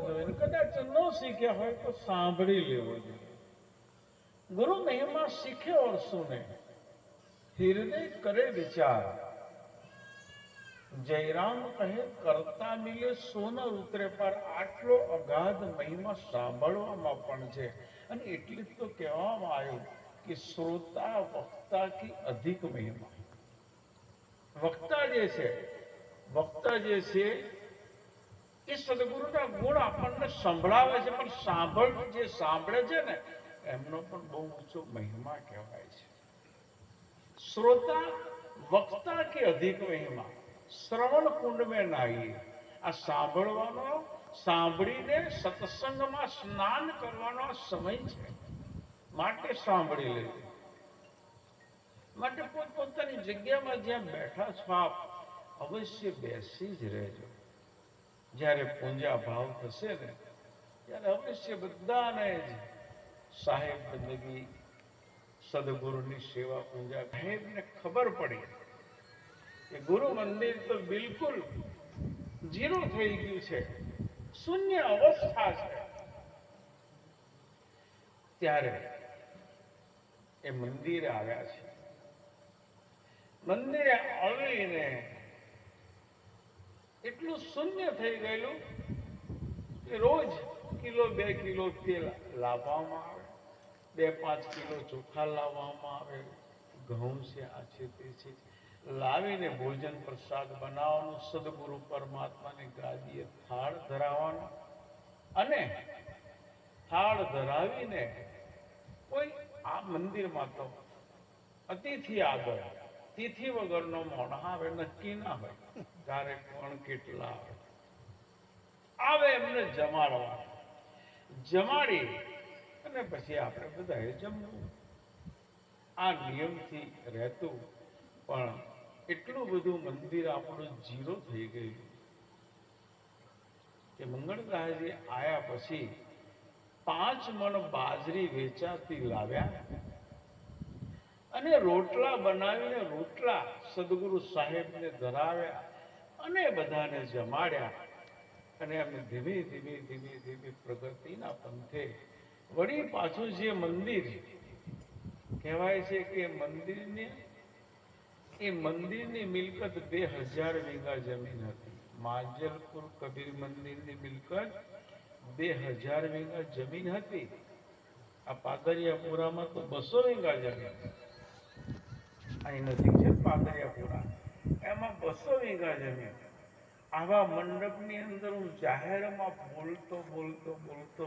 પણ જોઈએ, કદાચ ન શીખ્યા હોય તો સાંભળી લેવો જોઈએ. गुरु महिमा सीखे और सुने, हृदय करे विचार, जयराम કહે કરતા મિલે સોના ઉતરે પર. આટલો અગાધ મહિમા સાંભળવામાં પણ છે. અને એટલે જ તો કહેવામાં આવ્યું કે શ્રોતા વક્તા કી અધિક મહિમા. વક્તા જે છે એ સદગુરુના ગુણ આપણને સંભળાવે છે, પણ જે સાંભળે છે ને એમનો પણ બહુ ઊંચો મહિમા કહેવાય છે. શ્રોતા વક્તા કે અધિક મહિમા. શ્રવણ કુંડ મેં નાહીએ. આ સાંભળવાનો, સાંભળીને સત્સંગમાં સ્નાન કરવાનો સમય છે. માટે સાંભળી લેજો. માટે પોતપોતાની જગ્યામાં જ્યાં બેઠા છો આપ અવશ્ય બેસી જ રહેજો. જ્યારે પૂંજા ભાવ થશે ને ત્યારે અવશ્ય બધાને જ સાહેબ બંદગી, સદગુરુની સેવા પૂજા. સાહેબને ખબર પડી કે ગુરુ મંદિર તો બિલકુલ જીરો થઈ ગયું છે, શૂન્ય અવસ્થા છે. ત્યારે એ મંદિરે આવ્યા છે. મંદિરે આવીને એટલું શૂન્ય થઈ ગયેલું કે રોજ કિલો 2 કિલો તેલ લાવવામાં આવે, 2-5 કિલો ચોખા લાવવામાં આવે, ઘઉં છે, આ છે તે છે, લાવીને ભોજન પ્રસાદ બનાવવાનું, સદગુરુ પરમાત્માની ગાદીએ થાળ ધરાવવાનો. અને થાળ ધરાવીને કોઈ આ મંદિરમાં તો અતિથિ આગળ તિથિ વગરનો મોઢા આવે નક્કી ના હોય. ત્યારે કોણ કેટલા આવે એમને જમાડવા. જમાડી અને પછી આપણે બધાએ જમવું. આ નિયમથી રહેતું. પણ એટલું બધું મંદિર આપણું જીરો થઈ ગયું કે મંગળદાસજી આયા પછી 5 મણ બાજરી વેચાતી લાવ્યા અને રોટલા બનાવીને રોટલા સદગુરુ સાહેબને ધરાવ્યા અને બધાને જમાડ્યા. અને અમે ધીમે ધીમે પ્રગતિના પંથે વળી પાછું જે મંદિર કહેવાય છે કે મંદિરની મિલકત 2000 વીઘા જમીન હતી. માંજલપુર કબીર મંદિરની મિલકત 2000 વીઘા જમીન હતી. આ પાદરિયાપુરામાં તો 200 વીઘા જમીન. અહીં નજીક છે પાદરિયાપુરા, એમાં 200 વીઘા જમીન. આવા મંડપની અંદર હું જાહેરમાં બોલતો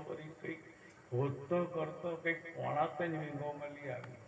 વળી કંઈક હોતો કરતો કંઈક 3.25 વીઘો મળી આવી.